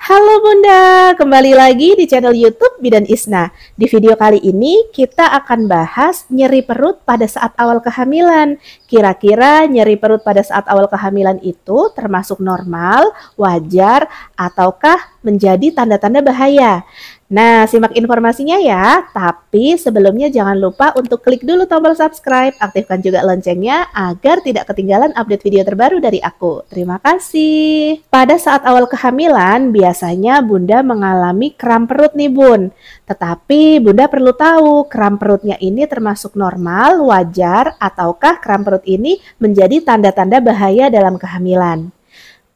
Halo Bunda, kembali lagi di channel YouTube Bidan Isna. Di video kali ini kita akan bahas nyeri perut pada saat awal kehamilan. Kira-kira nyeri perut pada saat awal kehamilan itu termasuk normal, wajar, ataukah menjadi tanda-tanda bahaya? Nah, simak informasinya ya. Tapi sebelumnya jangan lupa untuk klik dulu tombol subscribe, aktifkan juga loncengnya agar tidak ketinggalan update video terbaru dari aku. Terima kasih. Pada saat awal kehamilan, biasanya Bunda mengalami kram perut nih Bun. Tetapi Bunda perlu tahu, kram perutnya ini termasuk normal, wajar, ataukah kram perut ini menjadi tanda-tanda bahaya dalam kehamilan.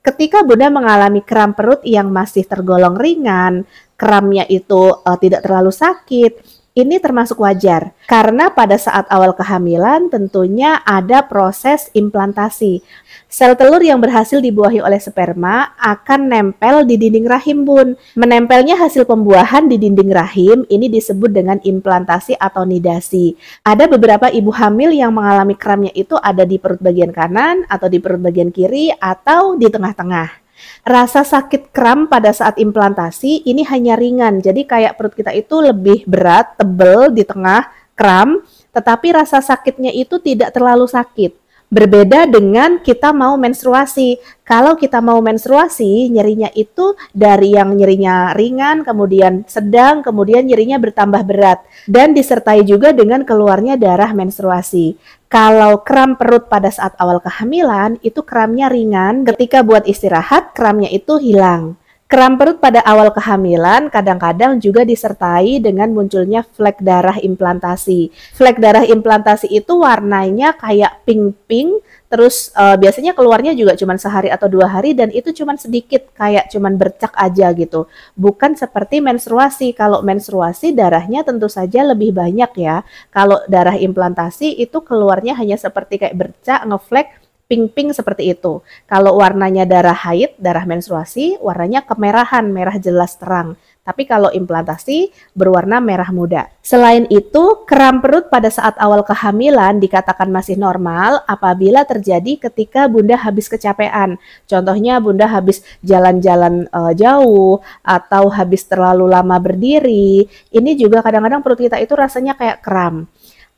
Ketika Bunda mengalami kram perut yang masih tergolong ringan, kramnya itu tidak terlalu sakit, ini termasuk wajar. Karena pada saat awal kehamilan tentunya ada proses implantasi. Sel telur yang berhasil dibuahi oleh sperma akan nempel di dinding rahim Bun. Menempelnya hasil pembuahan di dinding rahim ini disebut dengan implantasi atau nidasi. Ada beberapa ibu hamil yang mengalami kramnya itu ada di perut bagian kanan atau di perut bagian kiri atau di tengah-tengah. Rasa sakit kram pada saat implantasi ini hanya ringan, jadi kayak perut kita itu lebih berat, tebel di tengah kram, tetapi rasa sakitnya itu tidak terlalu sakit. Berbeda dengan kita mau menstruasi. Kalau kita mau menstruasi, nyerinya itu dari yang nyerinya ringan, kemudian sedang, kemudian nyerinya bertambah berat. Dan disertai juga dengan keluarnya darah menstruasi. Kalau kram perut pada saat awal kehamilan, itu kramnya ringan. Ketika buat istirahat, kramnya itu hilang. Kram perut pada awal kehamilan kadang-kadang juga disertai dengan munculnya flek darah implantasi. Flek darah implantasi itu warnanya kayak pink-pink, terus biasanya keluarnya juga cuma sehari atau 2 hari dan itu cuma sedikit, kayak cuma bercak aja gitu. Bukan seperti menstruasi. Kalau menstruasi darahnya tentu saja lebih banyak ya. Kalau darah implantasi itu keluarnya hanya seperti kayak bercak, ngeflek, pink-pink seperti itu. Kalau warnanya darah haid, darah menstruasi, warnanya kemerahan, merah jelas terang. Tapi kalau implantasi berwarna merah muda. Selain itu, kram perut pada saat awal kehamilan dikatakan masih normal apabila terjadi ketika Bunda habis kecapean. Contohnya Bunda habis jalan-jalan jauh atau habis terlalu lama berdiri. Ini juga kadang-kadang perut kita itu rasanya kayak kram.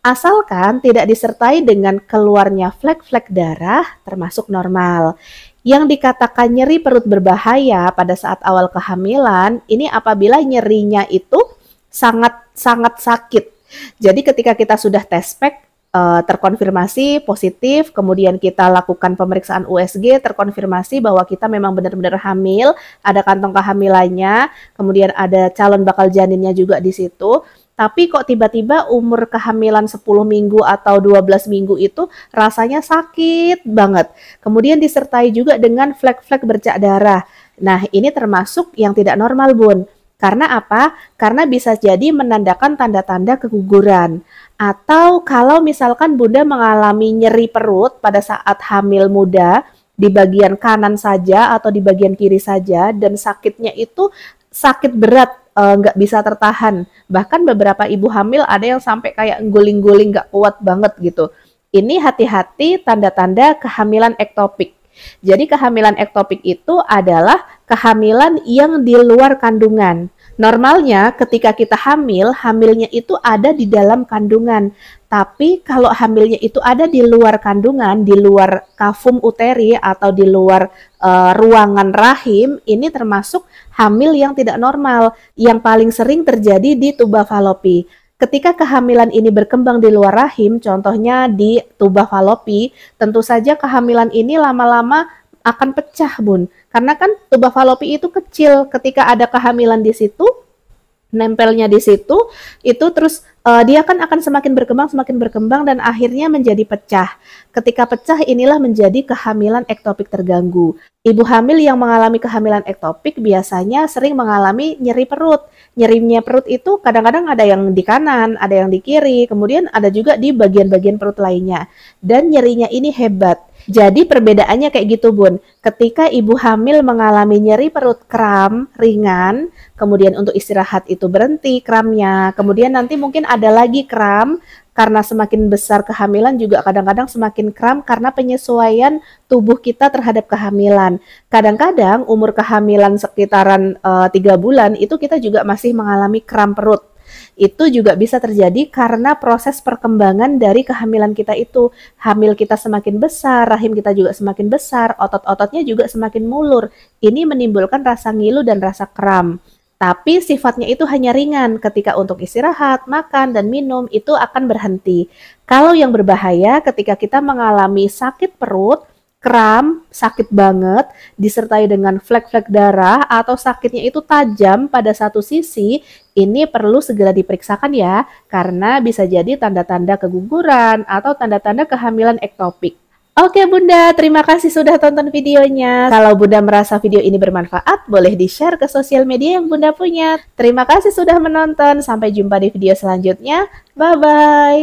Asalkan tidak disertai dengan keluarnya flek-flek darah, termasuk normal. Yang dikatakan nyeri perut berbahaya pada saat awal kehamilan, ini apabila nyerinya itu sangat-sangat sakit. Jadi ketika kita sudah tes pack, terkonfirmasi positif, kemudian kita lakukan pemeriksaan USG, terkonfirmasi bahwa kita memang benar-benar hamil, ada kantong kehamilannya, kemudian ada calon bakal janinnya juga di situ. Tapi kok tiba-tiba umur kehamilan 10 minggu atau 12 minggu itu rasanya sakit banget. Kemudian disertai juga dengan flek-flek bercak darah. Nah, ini termasuk yang tidak normal, Bun. Karena apa? Karena bisa jadi menandakan tanda-tanda keguguran. Atau kalau misalkan Bunda mengalami nyeri perut pada saat hamil muda, di bagian kanan saja atau di bagian kiri saja, dan sakitnya itu sakit berat, nggak bisa tertahan. Bahkan beberapa ibu hamil ada yang sampai kayak guling-guling nggak kuat banget gitu. Ini hati-hati tanda-tanda kehamilan ektopik. Jadi kehamilan ektopik itu adalah kehamilan yang di luar kandungan. Normalnya ketika kita hamil, hamilnya itu ada di dalam kandungan. Tapi kalau hamilnya itu ada di luar kandungan, di luar kafum uteri atau di luar ruangan rahim, ini termasuk hamil yang tidak normal, yang paling sering terjadi di tuba falopi. Ketika kehamilan ini berkembang di luar rahim, contohnya di tuba falopi, tentu saja kehamilan ini lama-lama akan pecah, Bun. Karena kan tuba falopi itu kecil, ketika ada kehamilan di situ, nempelnya di situ, itu terus dia kan akan semakin berkembang dan akhirnya menjadi pecah. Ketika pecah inilah menjadi kehamilan ektopik terganggu. Ibu hamil yang mengalami kehamilan ektopik biasanya sering mengalami nyeri perut. Nyerinya perut itu kadang-kadang ada yang di kanan, ada yang di kiri, kemudian ada juga di bagian-bagian perut lainnya. Dan nyerinya ini hebat. Jadi perbedaannya kayak gitu, Bun. Ketika ibu hamil mengalami nyeri perut kram ringan, kemudian untuk istirahat itu berhenti kramnya, kemudian nanti mungkin ada lagi kram, Karena semakin besar kehamilan juga kadang-kadang semakin kram karena penyesuaian tubuh kita terhadap kehamilan. Kadang-kadang umur kehamilan sekitaran 3 bulan itu kita juga masih mengalami kram perut. Itu juga bisa terjadi karena proses perkembangan dari kehamilan kita itu. Hamil kita semakin besar, rahim kita juga semakin besar, otot-ototnya juga semakin mulur. Ini menimbulkan rasa ngilu dan rasa kram. Tapi sifatnya itu hanya ringan, ketika untuk istirahat, makan, dan minum itu akan berhenti. Kalau yang berbahaya ketika kita mengalami sakit perut, kram, sakit banget, disertai dengan flek-flek darah atau sakitnya itu tajam pada satu sisi, ini perlu segera diperiksakan ya, karena bisa jadi tanda-tanda keguguran atau tanda-tanda kehamilan ektopik. Oke Bunda, terima kasih sudah tonton videonya. Kalau Bunda merasa video ini bermanfaat, boleh di-share ke sosial media yang Bunda punya. Terima kasih sudah menonton, sampai jumpa di video selanjutnya. Bye-bye.